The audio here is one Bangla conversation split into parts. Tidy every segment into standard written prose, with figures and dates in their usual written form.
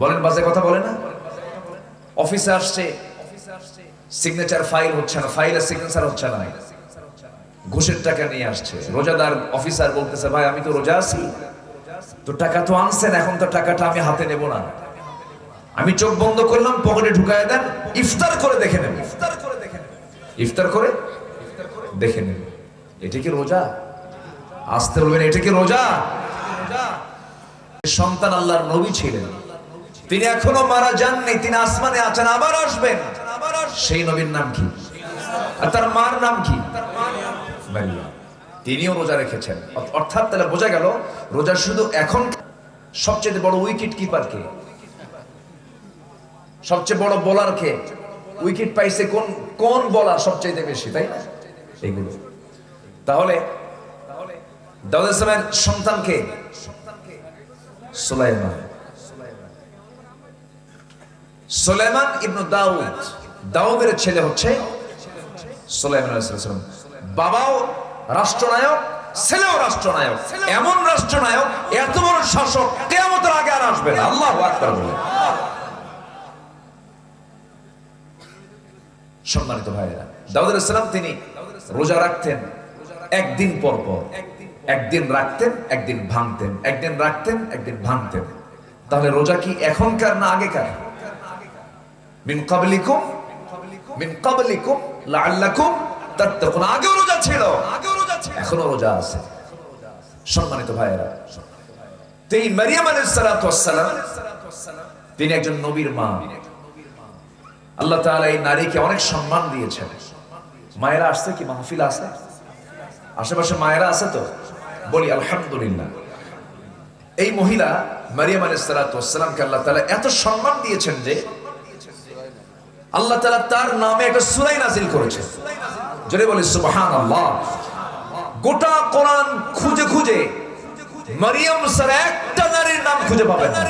বলেন বাজে কথা বলে না? অফিসে আসছে, সিগনেচার ফাইল হচ্ছে না, ফাইলের সিগনেচার হচ্ছে না, ঘুষের টাকা নিয়ে আসছে। রোজাদার অফিসার বলতেছে, ভাই আমি তো রোজা আছি, তো টাকা তো আনছেন, এখন তো টাকাটা আমি হাতে নেব না, আমি চোখ বন্ধ করলাম, পকেটে ঢুকায় দেন, ইফতার করে দেখে নেব, ইফতার করে দেখে নেব। এটা কি রোজা? আসতে বলবেন এটা কি রোজা? সন্তান আল্লাহর নবী ছিলেন, তিনি এখনো মারা যাননি, তিনি আসমানে আছেন, আবার আসবেন। সেই নবীর নাম কি? আর তার মার নাম কি? মারিয়াম। তিনিও রোজা রেখেছেন। অর্থাৎ তাহলে বোঝা গেল রোজা শুধু এখন। সবচেয়ে বড় উইকেট কিপার কে? সবচেয়ে বড় বোলার কে? উইকেট পাইছে কোন কোন বোলার সবচেয়ে বেশি, তাই না? এইগুলো তাহলে দাউদ ইসলামের সন্তান কে? সুলাইমান। সুলাইমান ইবনে দাউদ, দাউদের ছেলে হচ্ছে সুলাইমান আলাইহিস সালাম। বাবাও রাষ্ট্রনায়ক, ছেলেও রাষ্ট্রনায়ক, এমন রাষ্ট্রনায়ক, এত বড় শাসক কিয়ামতের আগে আর আসবে না। আল্লাহু আকবার বলে। সম্মানিত ভাইয়েরা, দাউদ আলাইহিস সালাম তিনি রোজা রাখতেন একদিন পর পর, একদিন রাখতেন একদিন ভাঙতেন, একদিন রাখতেন একদিন ভাঙতেন। তাহলে রোজা কি এখনকার না আগেকার? মিন ক্বাবলিকুম লাআল্লাকুম তাত্তাকুন। আগেও রোজা ছিল, এখনো রোজা আছে। সম্মানিত ভাইয়েরা, এই মারিয়াম আলাইহিস সালাতু ওয়াস সালাম তিনি একজন নবীর মা। আল্লাহ তাআলা এই নারীকে অনেক সম্মান দিয়েছেন। মায়েরা আসছে কি? মাহফিল আছে? আশেপাশে মায়েরা আছে তো? বলি আলহামদুলিল্লাহ। এই মহিলা মারিয়াম আলাইহিস সালাতু ওয়াস সালামকে আল্লাহ তাআলা এত সম্মান দিয়েছেন যে আল্লাহ তাআলা তার নামে একটা সূরা নাযিল করেছেন। জোরে বলি সুবহানাল্লাহ। গোটা কোরআন খুঁজে খুঁজে মারিয়াম ছাড়া একটা নারীর নাম খুঁজে পাবেন না।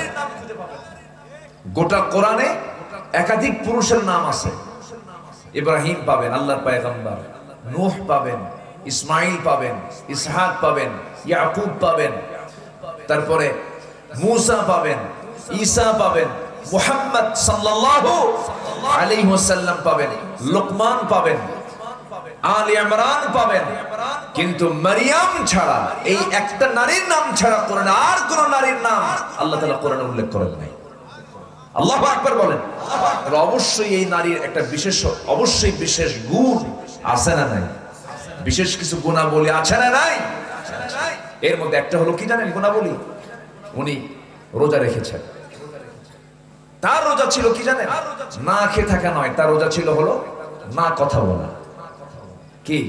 গোটা কোরআনে একাধিক পুরুষের নাম আছে। ইব্রাহিম পাবেন, আল্লাহর পয়গম্বর, নূহ পাবেন, ইসমাইল পাবেন, ইসহাক পাবেন, ইয়াকুব পাবেন, তারপরে মূসা পাবেন, ঈসা পাবেন, মুহাম্মদ সাল্লাল্লাহু আলাইহি ওয়াসাল্লাম পাবেন, লোকমান পাবেন, আলে ইমরান পাবেন। কিন্তু মারিয়াম ছাড়া, এই একটা নারীর নাম ছাড়া কোরআনে আর কোন নারীর নাম আল্লাহ তাআলা কোরআনে উল্লেখ করেন নাই। আল্লাহু আকবার বলেন। অবশ্যই এই নারীর একটা বিশেষ, অবশ্যই বিশেষ গুণ আছে না নাই? বিশেষ কিছু গুণাবলী আছে না নাই? এর মধ্যে একটা হলো কি জানেন গুণাবলী? উনি রোজা রেখেছেন। তার রোজা ছিল কি জানেন? না খেয়ে থাকা নয়, তার রোজা ছিল হলো না কথা বলা। কি?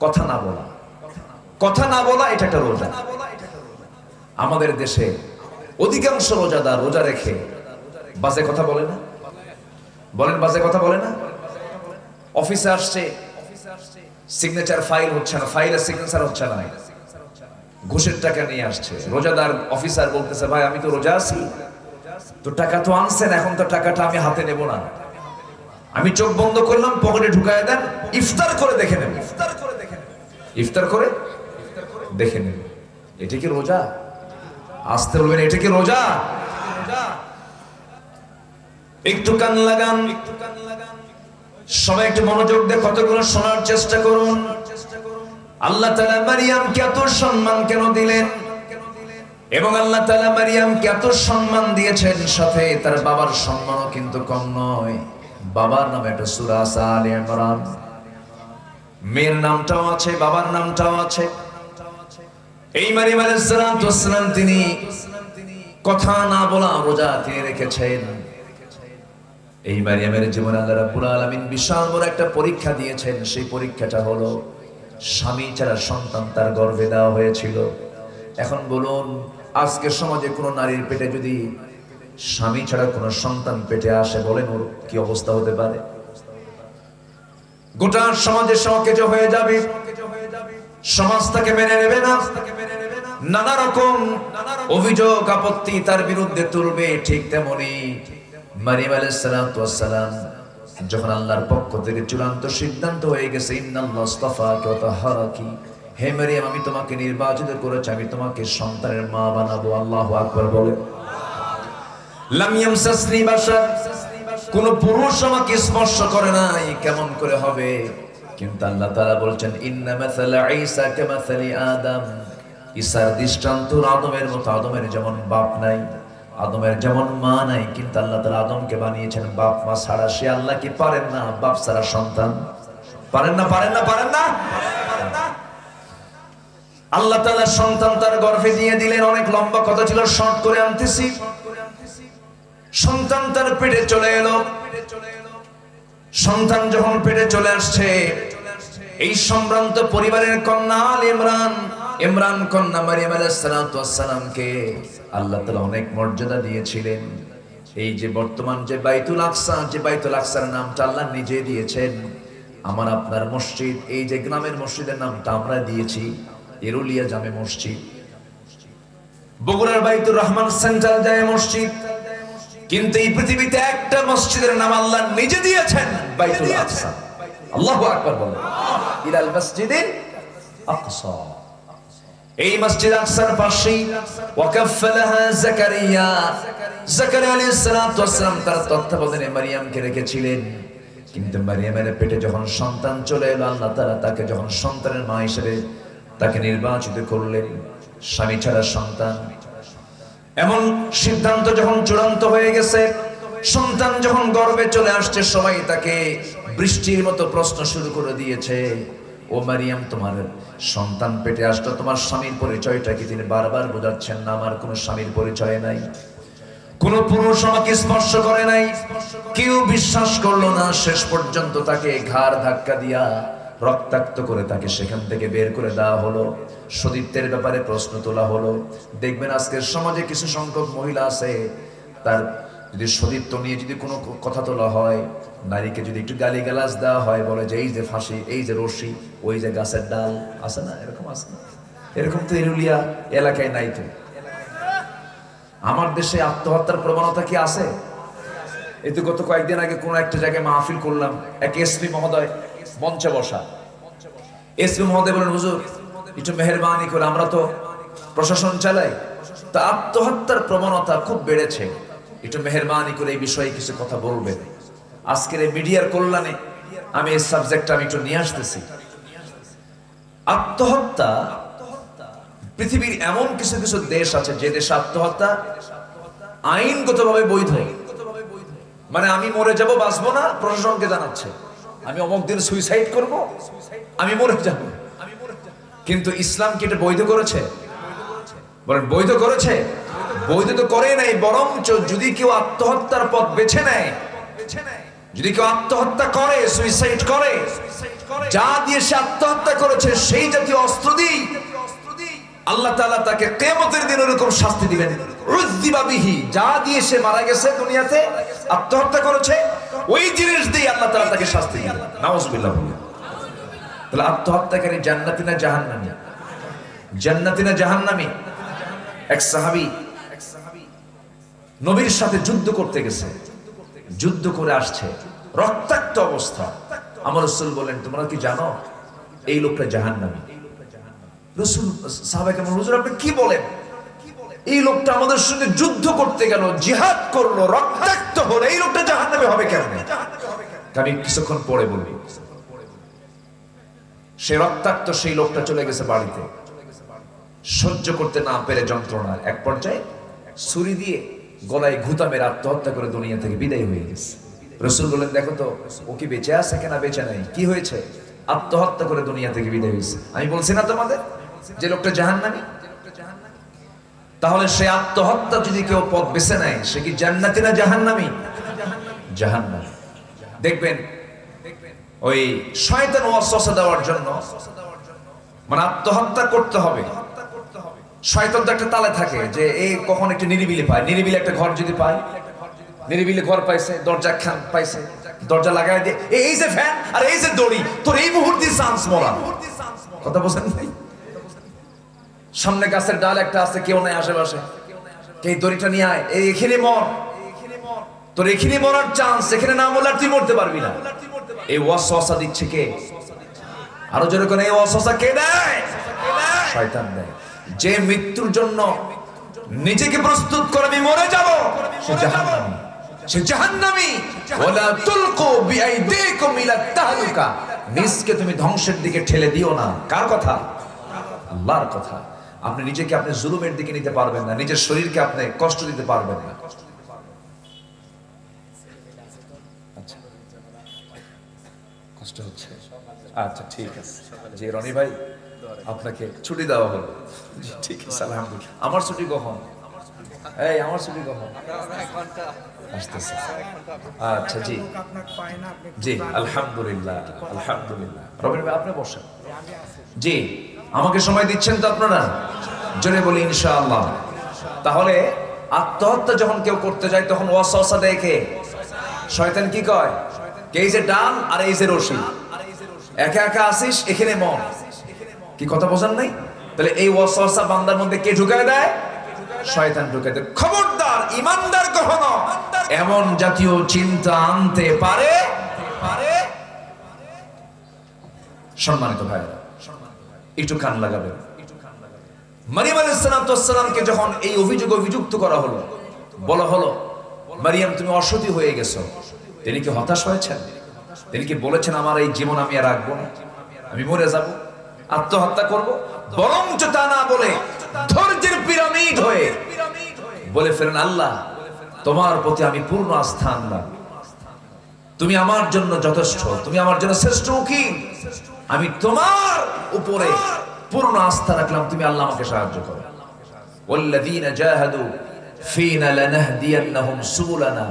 কথা না বলা। কথা না বলা, এটা একটা রোজা। আমাদের দেশে অধিকাংশ রোজাদার রোজা রেখে বাজে কথা বলে না। বলেন বাজে কথা বলে না? অফিসে আসছে, সিগনেচার ফাইল হচ্ছে না, ফাইলের সিগনেচার হচ্ছে না, ঘুষের টাকা নিয়ে আসছে। রোজাদার অফিসার বলতেছে, ভাই আমি তো রোজা আছি, তো টাকা তো আনছেন, এখন তো টাকাটা আমি হাতে নেব না, আমি চোখ বন্ধ করলাম, পকেটে ঢুকায় দেন, ইফতার করে দেখে নেব, ইফতার করে দেখে নেব। এটা কি রোজা? আসতে বলবেন এটা কি রোজা? একটু কান লাগান, সবাই একটু মনোযোগ দিয়ে কতগুলো শোনার চেষ্টা করুন। আল্লাহ তাআলা মারিয়ামকে এত সম্মান কেন দিলেন? এবং আল্লাহ তাআলা মারিয়ামকে এত সম্মান দিয়েছেন, সাথে তার বাবার সম্মানও কিন্তু কম নয়। বাবার নামে একটা সূরা আছে, আলে ইমরান। মেয়ের নামটাও আছে, বাবার নামটাও আছে। এই মারিয়াম আলাইহিস সালাম তিনি কথা না বলা রোজা তিনি রেখেছেন। এই মারিয়ামের জীবনে আল্লাহ রাব্বুল আলামিন বিশাল বড় একটা পরীক্ষা দিয়েছেন। সেই পরীক্ষাটা হলো স্বামী ছাড়া সন্তান তার গর্ভে দেওয়া হয়েছিল। এখন বলুন, আজকের সমাজে কোন নারীর পেটে যদি স্বামী ছাড়া কোন সন্তান পেটে আসে, বলেন ওর কি অবস্থা হতে পারে? গোটা সমাজের সঙ্গে হয়ে যাবে, সমাজ তাকে মেনে নেবে না, নানা রকম অভিযোগ আপত্তি তার বিরুদ্ধে তুলবে। ঠিক তেমনি মারিয়াম আলাইহিস সালাম যখন আল্লাহর পক্ষ থেকে চূড়ান্ত সিদ্ধান্ত হয়ে গেছে, ইন্নাল্লাহ ইসতাফাকি ওয়া তাহহারাকি, হে মারিয়াম আমি তোমাকে নির্বাচিত করেছি, আমি তোমাকে সন্তানের মা বানাবো। আল্লাহু আকবার বলে। লাম ইয়ামসাসনি বাশার, কোন পুরুষ আমাকে স্পর্শ করে নাই, কেমন করে হবে? কিন্তু আল্লাহ তাআলা বলছেন ইন্না মাসালা ঈসা কামাসালি আদম, ঈসার দৃষ্টান্ত আদমের মতো। আদমের যেমন বাপ নাই, আদমের যেমন মা নাই, কিন্তু আল্লাহ তাআলা আদমকে বানিয়েছেন বাপ মা ছাড়া। সে আল্লাহ কি পারেন না বাপ ছাড়া সন্তান? পারেন না, পারেন না, পারেন না। আল্লাহ তাআলা সন্তান তার গর্ভে দিয়ে দিলেন। অনেক লম্বা কথা ছিল, শর্ট করে আনতেছি। সন্তান তার পেটে চলে এলো। সন্তান যখন পেটে চলে আসছে, এই সম্ভ্রান্ত পরিবারের কন্যা আল ইমরান, ইমরান কন্যা মারিয়াম আলাইহিস সালাতু ওয়াস সালামকে আল্লাহ তাআলা অনেক মর্যাদা দিয়েছিলেন। এই যে বর্তমান যে বাইতুল আকসা, যে বাইতুল আকসার নামটা আল্লাহ নিজে দিয়েছেন। আমার আপনার মসজিদ, এই যে গ্রামের মসজিদের নামটা আমরা দিয়েছি এরুলিয়া জামে মসজিদ, বগুড়ার বাইতুর রহমান সেন্ট্রাল জামে মসজিদ। কিন্তু এই পৃথিবীতে একটা মসজিদের নাম আল্লাহ নিজে দিয়েছেন, বাইতুল আকসা। আল্লাহু আকবার বলেন, ইলাল মসজিদিল আকসা। এই মসজিদ আকসার পাশেই ওয়াকাফলাহা জাকারিয়া, জাকারিয়া আলাইহিস সালাতু ওয়াস সালাম তার তত্ত্বাবধানে মারিয়ামকে রেখেছিলেন। কিন্তু মারিয়ামের পেটে যখন সন্তান চলে এলো, আল্লাহ তাআলা তাকে যখন সন্তানের মা হিসেবে তাকে নির্বাচিত করলেন, স্বামী ছাড়া সন্তান, এমন সিদ্ধান্ত যখন চূড়ান্ত হয়ে গেছে, সন্তান যখন গর্ভে চলে আসছে, সবাই তাকে বৃষ্টির মতো প্রশ্ন শুরু করে দিয়েছে। ও মারিয়াম, তোমার সন্তান পেটে আসলো, তোমার স্বামীর পরিচয়টা কি? তিনি বারবার বোঝাচ্ছেন না, আমার কোনো স্বামীর পরিচয় নাই, কোন পুরুষ আমাকে স্পর্শ করে নাই। কেউ বিশ্বাস করলো না। শেষ পর্যন্ত তাকে ঘাড় ধাক্কা দিয়া রক্তাক্ত করে তাকে সেখান থেকে বের করে দেওয়া হলো। সতীত্বের ব্যাপারে প্রশ্ন তোলা হলো। দেখবেন আজকের সমাজে কিছু সংখ্যক মহিলা আছে, তার যদি সতীত্ব নিয়ে যদি কোনো কথা তোলা হয়, নারীকে যদি একটু গালিগালাজ দেওয়া হয়, বলে যে এই যে ফাঁসি, এই যে রশি, ওই যে গাছের ডাল, আছে না? এরকম আছে না? এরকম তো এরুলিয়া এলাকায় নাই তো। আমার দেশে আত্মহত্যার প্রবণতা কি আছে? এই তো গত কয়েকদিন আগে কোন একটা জায়গায় মাহফিল করলাম, এক এসপি মহোদয় মঞ্চে বসা। এসপি মহোদয় বলেন, হুজুর একটু মেহেরবানি করে, আমরা তো প্রশাসন চালাই, তা আত্মহত্যার প্রবণতা খুব বেড়েছে, একটু মেহেরবানি করে এই বিষয়ে কিছু কথা বলবেন। আজকের এই মিডিয়ার কল্যাণে আমি এই সাবজেক্টটা আমি একটু নিয়ে আসতেছি। আত্মহত্যা, পৃথিবীর এমন কিছু কিছু দেশ আছে যে দেশে আত্মহত্যা আইনগতভাবে বৈধ। মানে আমি মরে যাব, বাঁচবো না, প্রশাসনকে জানাচ্ছে আমি অমুক দিন সুইসাইড করব, আমি মরে যাব। কিন্তু ইসলাম কি এটা বৈধ করেছে? বলেন, বৈধ করেছে? বৈধ তো করে নাই, বরঞ্চ যদি কেউ আত্মহত্যার পথ বেছে নেয়, যদি কেউ আত্মহত্যা করে, সুইসাইড করে, যা দিয়ে সে আত্মহত্যা করেছে সেই জাতীয় অস্ত্র দিয়ে আল্লাহ তাআলা তাকে কিয়ামতের দিন এরকম শাস্তি দিবেন। উযযিবা বিহি, যা দিয়ে সে মারা গেছে দুনিয়াতে, আত্মহত্যা করেছে, ওই জিনিস দিয়ে আল্লাহ তাআলা তাকে শাস্তি দিবেন। নাউযুবিল্লাহ। তাহলে আত্মহত্যাকারী জান্নাতি না জাহান্নামী? জান্নাতি না জাহান্নামী? এক সাহাবী নবীর সাথে যুদ্ধ করতে গেছে, যুদ্ধ করে আসছে রক্তাক্ত অবস্থা। আমার রাসূল বলেন, তোমরা কি জানো এই লোকটা জাহান্নামী? রাসূল সাহাবায়ে কেরাম, হুজুর আপনি কি বলেন? এই লোকটা আমাদের সঙ্গে যুদ্ধ করতে গেল, জিহাদ করলো, রক্তাক্ত হলো, এই লোকটা জাহান্নামী হবে কেমনে? আমি কিছুক্ষণ পরে বলবো। সে রক্তাক্ত সেই লোকটা চলে গেছে বাড়িতে, সহ্য করতে না পেরে যন্ত্রণা এক পর্যায়ে ছুরি দিয়ে গলায় ঘুতা মেরে আত্মহত্যা করে দুনিয়া থেকে বিদায় হয়ে গেছে। রাসূল বলেন, দেখো তো ও কি বেঁচে আছে কিনা, বেঁচে নাই, কি হয়েছে? আত্মহত্যা করে দুনিয়া থেকে বিদায় হয়েছে। আমি বলছি না তোমাদের যে লোকটা জাহান্নামী? তাহলে সে আত্মহত্যা যদি কেউ পথ বেছে নেয়, সে কি জান্নাতি না জাহান্নামী? জাহান্নামী। দেখবেন ওই শয়তান ওয়াসওয়াসা দেওয়ার জন্য, মানে আত্মহত্যা করতে হবে, শয়তান তো একটা তালে থাকে যে এই কখন একটু নিরিবিলি পায়, নিরিবিলি একটা ঘর যদি পায়, নিরিবিলি ঘর পাইছে, দরজা খান পাইছে, দরজা লাগাই দিয়ে এই যে ফ্যান আর এই যে দড়ি, তোর এই মুহূর্তে চান্স মরা। কথা বলেন নাই? সামনে গাছের ডাল একটা আছে, কেউ নাই আশেপাশে, এই দড়িটা নিয়ে আয়, এই এখানে মর, তোর এখানে মরার চান্স, এখানে না মরলে তুই মরতে পারবি না। এই ওয়াসওয়াসা দিচ্ছে কে? আরো জোরে করে, এই ওয়াসওয়াসা কে দেয়? শয়তান দেয়। যে মৃত্যুর জন্য নিজেকে প্রস্তুত করে আমি মরে যাব, সে জাহান্নামী, সে জাহান্নামী। ওয়ালা তুলকু বিআইদিকুম ইলা তাহলুকা, নিজকে তুমি ধ্বংসের দিকে ঠেলে দিও না। কার কথা? আল্লাহর কথা। আপনি নিজেকে আপনি জুলুমের দিকে নিতে পারবেন না, নিজের শরীরকে আপনি কষ্ট দিতে পারবেন না। আচ্ছা, কষ্ট হচ্ছে, আচ্ছা ঠিক আছে। জি রনি ভাই, আপনাকে ছুটি দেওয়া হলো। ঠিক আছে, আলহামদুলিল্লাহ। আমার ছুটি কখন? এই আমার ছুটি কখন? আসতেছে। আচ্ছা জি জি, আলহামদুলিল্লাহ আলহামদুলিল্লাহ। রবিন ভাই আপনি বসেন। জি, আমাকে সময় দিচ্ছেন তো আপনারা? জোরে বলি ইনশাআল্লাহ। তাহলে আত্মহত্যা যখন কেউ করতে যায় তখন ওয়াসওয়াসা দেখে শয়তান কি কয়, এই যে ডান আর এই যে রশি, একা একা আসিস এখানে মন, কি কথা বোঝেন নাই? তাহলে এই ওয়াসওয়াসা বান্দার মধ্যে কে ঢুকায় দেয়? শয়তান ঢুকায় দেয়। খবরদার, ইমানদার কখনো এমন জাতীয় চিন্তা আনতে পারে। সম্মানিত ভাইরা, একটু কান লাগাবেন। মারিয়াম আলাইহিস সালামকে যখন এই অভিযুক্ত করা হলো, বলা হলো মারিয়াম তুমি অসতী হয়ে গেছো, তিনি কি হতাশ হয়েছেন? তিনি কি বলেছেন আমার এই জীবন আমি আর রাখবো না, আমি মরে যাব, আত্মহত্যা করব? বরঞ্চ তা না বলে ধৈর্যের পিরামিড হয়ে বলে ফেলেন, আল্লাহ তোমার প্রতি আমি পূর্ণ আস্থা আনলাম, তুমি আমার জন্য যথেষ্ট, তুমি আমার জন্য শ্রেষ্ঠ উকিল, আমি তোমার উপরে পূর্ণ আস্থা রাখলাম, তুমি আল্লাহ আমাকে সাহায্য করো। ওয়াল্লাযীনা জাহাদু ফীনা লানাহদিয়ান্নাহুম সুবুলানা,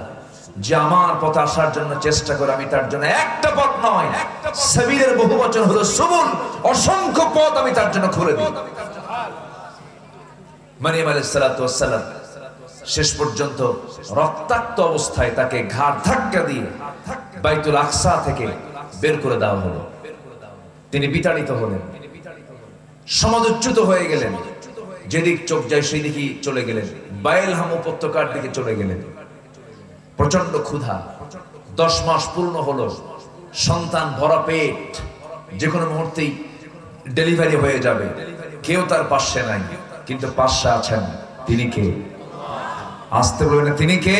যে আমার পথে আসার জন্য চেষ্টা করে আমি তার জন্য একটা পথ নয়, সাবিলের বহুবচন হলো সুবুল, অসংখ্য পথ আমি তার জন্য খুলে দিই। মারিয়াম আলাইহিস সালাতু ওয়াস সালাম শেষ পর্যন্ত রক্তাক্ত অবস্থায় তাকে ঘাড় ধাক্কা দিয়ে বাইতুল আকসা থেকে বের করে দেওয়া হলো। তিনি বিতাড়িত হলেন, সমাদচ্যুত হয়ে গেলেন, যেদিক চোখ যায় সেই দিকে চলে গেলেন, বায়েলহাম উপত্যকার দিকে চলে গেলেন। প্রচন্ড ক্ষুধা, 10 মাস পূর্ণ হলো, সন্তান ভরা পেট, যে কোনো মুহূর্তেই ডেলিভারি হয়ে যাবে, কেউ তার পাশে নাই, কিন্তু পাশে আছেন তিনি কে? আসতে বলবেন তিনি কে?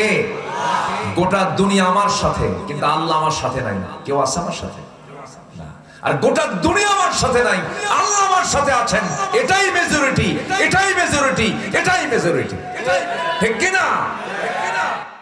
গোটা দুনিয়া আমার সাথে, কিন্তু আল্লাহ আমার সাথে নাই। কেউ আছে আমার সাথে? আর গোটা দুনিয়া আমার সাথে নাই, আল্লাহ আমার সাথে আছেন। এটাই মেজরিটি, এটাই মেজরিটি, এটাই মেজরিটি, ঠিক কিনা?